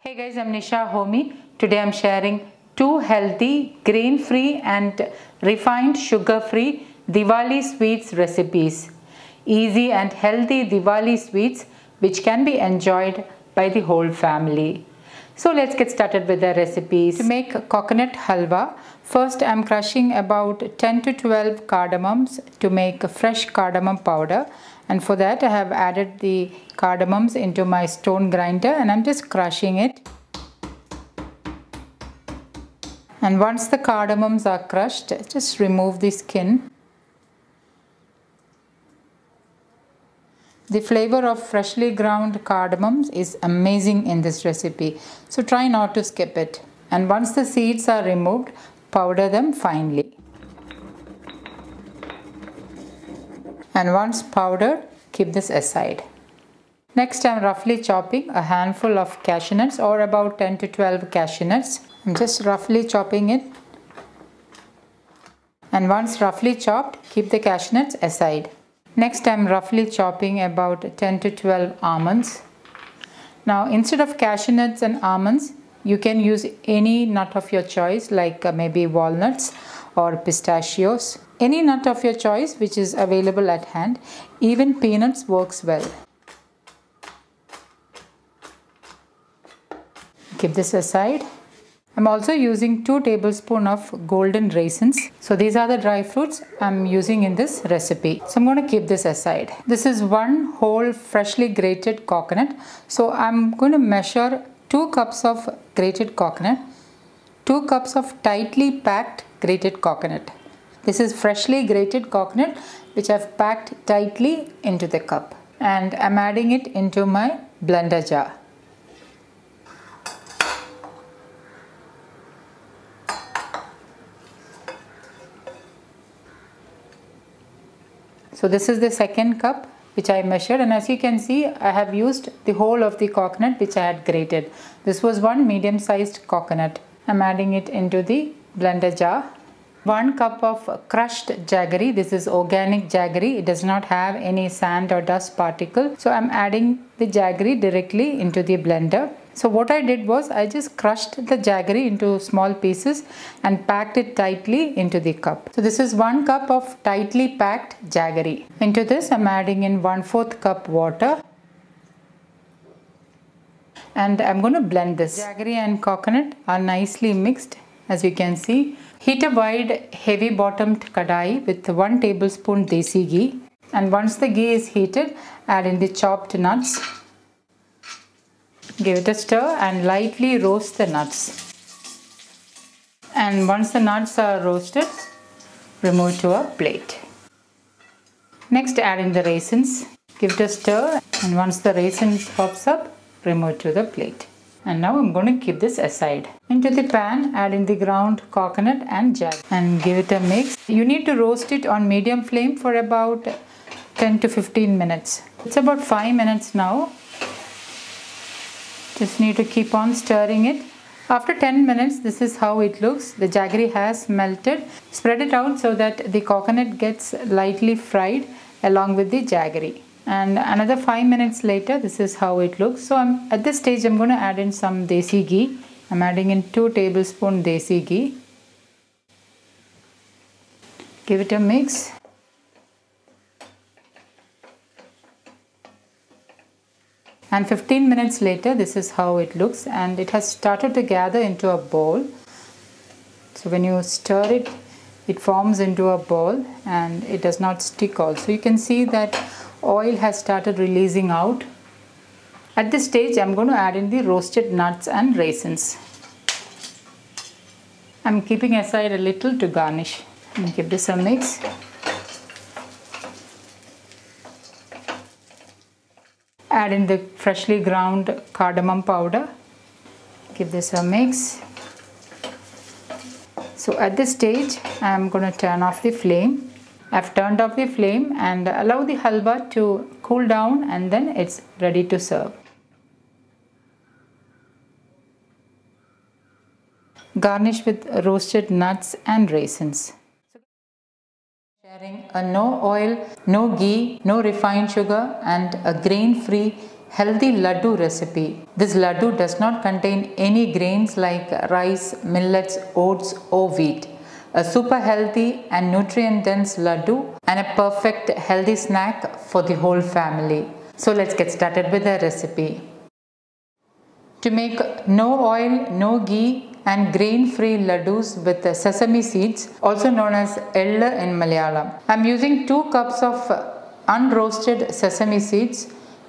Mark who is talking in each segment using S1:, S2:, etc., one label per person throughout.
S1: Hey guys, I'm Nisa Homey. Today I'm sharing two healthy, grain-free and refined sugar-free Diwali sweets recipes. Easy and healthy Diwali sweets which can be enjoyed by the whole family. So let's get started with the recipes. To make coconut halwa, first I'm crushing about 10 to 12 cardamoms to make a fresh cardamom powder. And for that I have added the cardamoms into my stone grinder and I'm just crushing it. And once the cardamoms are crushed, just remove the skin. The flavor of freshly ground cardamoms is amazing in this recipe, so try not to skip it. And once the seeds are removed, powder them finely. And once powdered, keep this aside. Next, I am roughly chopping a handful of cashew nuts, or about 10 to 12 cashew nuts. I'm just roughly chopping it. And once roughly chopped, keep the cashew nuts aside. Next, I am roughly chopping about 10 to 12 almonds. Now, instead of cashew nuts and almonds, you can use any nut of your choice, like maybe walnuts or pistachios. Any nut of your choice which is available at hand. Even peanuts works well. Keep this aside. I'm also using 2 tablespoons of golden raisins. So these are the dry fruits I'm using in this recipe. So I'm going to keep this aside. This is 1 whole freshly grated coconut. So I'm going to measure 2 cups of grated coconut, 2 cups of tightly packed grated coconut. This is freshly grated coconut which I've packed tightly into the cup. And I'm adding it into my blender jar. So this is the second cup which I measured, and as you can see I have used the whole of the coconut which I had grated. This was 1 medium sized coconut. I'm adding it into the blender jar. 1 cup of crushed jaggery. This is organic jaggery. It does not have any sand or dust particle. So I'm adding the jaggery directly into the blender. So what I did was I just crushed the jaggery into small pieces and packed it tightly into the cup. So this is 1 cup of tightly packed jaggery. Into this I'm adding in 1/4 cup water. And I'm going to blend this. Jaggery and coconut are nicely mixed, as you can see. Heat a wide heavy bottomed kadai with 1 tablespoon desi ghee. And once the ghee is heated, add in the chopped nuts. Give it a stir and lightly roast the nuts. And once the nuts are roasted, remove to a plate. Next, add in the raisins. Give it a stir, and once the raisins pops up, remove to the plate. And now I'm going to keep this aside. Into the pan, add in the ground coconut and jaggery and give it a mix. You need to roast it on medium flame for about 10 to 15 minutes. It's about 5 minutes now. Just need to keep on stirring it. After 10 minutes, this is how it looks. The jaggery has melted. Spread it out so that the coconut gets lightly fried along with the jaggery. And another 5 minutes later, this is how it looks. So at this stage, I'm going to add in some desi ghee. I'm adding in 2 tablespoons desi ghee. Give it a mix. And 15 minutes later, this is how it looks, and it has started to gather into a ball. So when you stir it, it forms into a ball and it does not stick also. You can see that oil has started releasing out. At this stage, I'm going to add in the roasted nuts and raisins. I'm keeping aside a little to garnish. And give this a mix. Add in the freshly ground cardamom powder. Give this a mix. So at this stage, I am going to turn off the flame. I've turned off the flame and allow the halwa to cool down, and then it's ready to serve. Garnish with roasted nuts and raisins. Sharing a no oil, no ghee, no refined sugar and a grain-free healthy laddu recipe. This laddu does not contain any grains like rice, millets, oats or wheat. A super healthy and nutrient dense laddu and a perfect healthy snack for the whole family. So let's get started with the recipe. To make no oil, no ghee and grain-free laddus with sesame seeds, also known as ellu in Malayalam. I am using 2 cups of unroasted sesame seeds,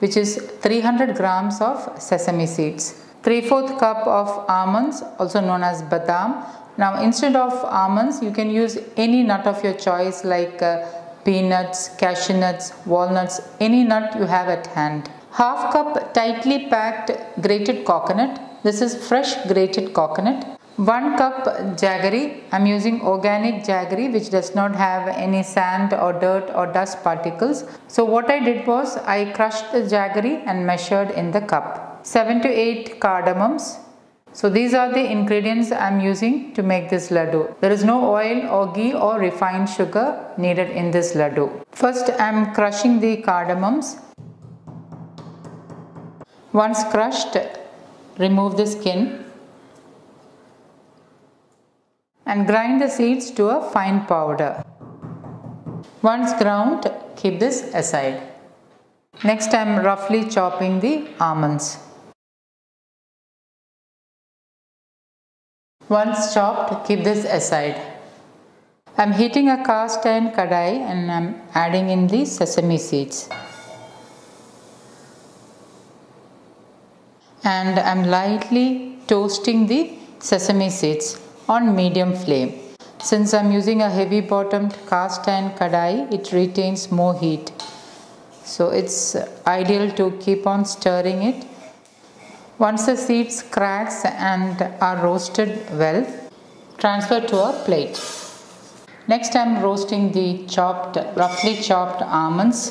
S1: which is 300 grams of sesame seeds. 3/4 cup of almonds, also known as badam. Now instead of almonds, you can use any nut of your choice like peanuts, cashew nuts, walnuts, any nut you have at hand. 1/2 cup tightly packed grated coconut. This is fresh grated coconut. 1 cup jaggery. I am using organic jaggery which does not have any sand or dirt or dust particles. So what I did was I crushed the jaggery and measured in the cup. 7 to 8 cardamoms. So these are the ingredients I am using to make this laddu. There is no oil or ghee or refined sugar needed in this laddu. First I am crushing the cardamoms. Once crushed, remove the skin and grind the seeds to a fine powder. Once ground, keep this aside. Next I am roughly chopping the almonds. Once chopped, keep this aside. I am heating a cast iron kadai and I am adding in the sesame seeds. And I am lightly toasting the sesame seeds on medium flame. Since I am using a heavy bottomed cast iron kadai, it retains more heat. So it's ideal to keep on stirring it. Once the seeds cracks and are roasted well, transfer to a plate. Next I am roasting the roughly chopped almonds.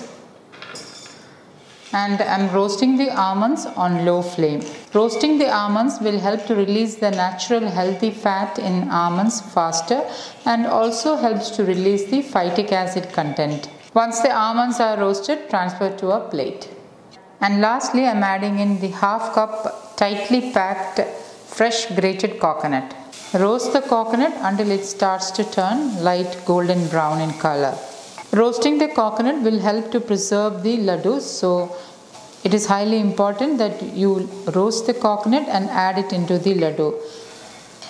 S1: And I am roasting the almonds on low flame. Roasting the almonds will help to release the natural healthy fat in almonds faster and also helps to release the phytic acid content. Once the almonds are roasted, transfer to a plate. And lastly, I am adding in the 1/2 cup tightly packed fresh grated coconut. Roast the coconut until it starts to turn light golden brown in color. Roasting the coconut will help to preserve the laddus, so it is highly important that you roast the coconut and add it into the laddu.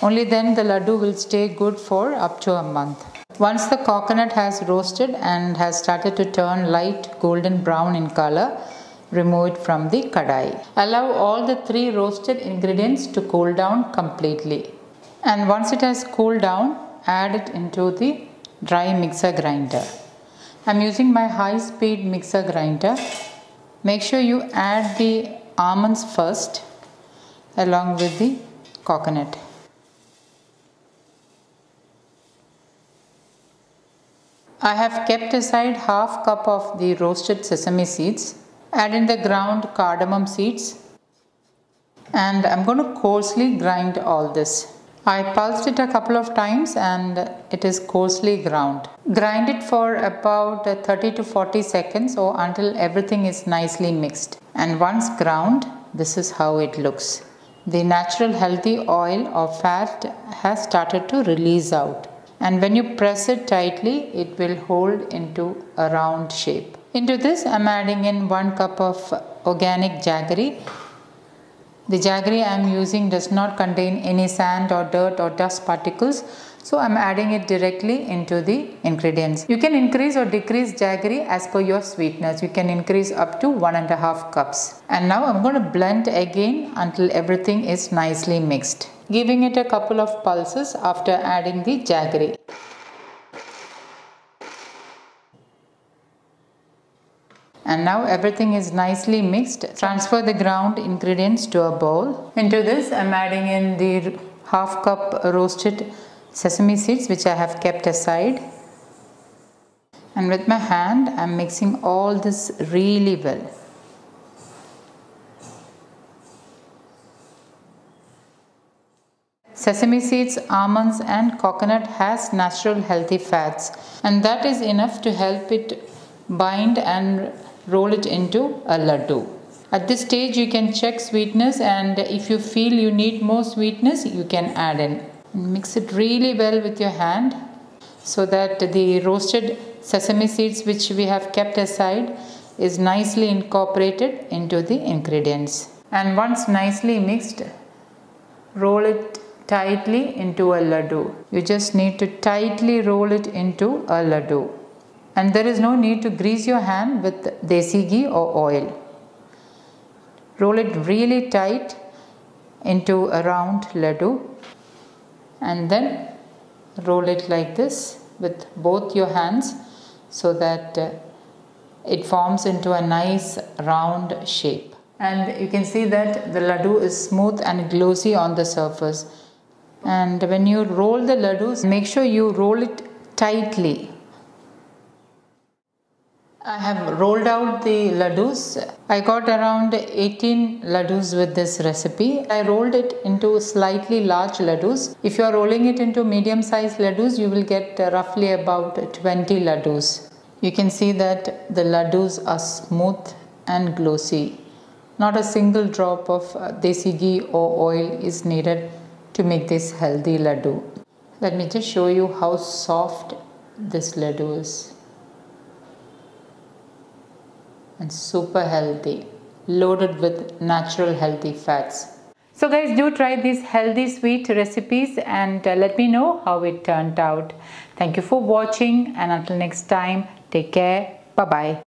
S1: Only then the laddu will stay good for up to a month. Once the coconut has roasted and has started to turn light golden brown in color, remove it from the kadai. Allow all the 3 roasted ingredients to cool down completely. And once it has cooled down, add it into the dry mixer grinder. I am using my high-speed mixer grinder. Make sure you add the almonds first along with the coconut. I have kept aside 1/2 cup of the roasted sesame seeds. Add in the ground cardamom seeds and I am going to coarsely grind all this. I pulsed it a couple of times and it is coarsely ground. Grind it for about 30 to 40 seconds or until everything is nicely mixed. And once ground, this is how it looks. The natural healthy oil or fat has started to release out. And when you press it tightly, it will hold into a round shape. Into this, I am adding in 1 cup of organic jaggery. The jaggery I am using does not contain any sand or dirt or dust particles, so I am adding it directly into the ingredients. You can increase or decrease jaggery as per your sweetness. You can increase up to 1.5 cups. And now I am going to blend again until everything is nicely mixed, giving it a couple of pulses after adding the jaggery. And now everything is nicely mixed. Transfer the ground ingredients to a bowl. Into this I am adding in the 1/2 cup roasted sesame seeds which I have kept aside. And with my hand I am mixing all this really well. Sesame seeds, almonds and coconut has natural healthy fats, and that is enough to help it bind and roll it into a laddu. At this stage you can check sweetness, and if you feel you need more sweetness, you can add in. Mix it really well with your hand so that the roasted sesame seeds which we have kept aside is nicely incorporated into the ingredients. And once nicely mixed, roll it tightly into a laddu. You just need to tightly roll it into a laddu. And there is no need to grease your hand with desi ghee or oil. Roll it really tight into a round laddu and then roll it like this with both your hands so that it forms into a nice round shape. And you can see that the laddu is smooth and glossy on the surface. And when you roll the laddus, make sure you roll it tightly. I have rolled out the laddus. I got around 18 laddus with this recipe. I rolled it into slightly large laddus. If you are rolling it into medium-sized laddus, you will get roughly about 20 laddus. You can see that the laddus are smooth and glossy. Not a single drop of desi ghee or oil is needed to make this healthy laddu. Let me just show you how soft this laddu is. And super healthy, loaded with natural healthy fats. So guys, do try these healthy sweet recipes and let me know how it turned out. Thank you for watching, and until next time, take care. Bye bye.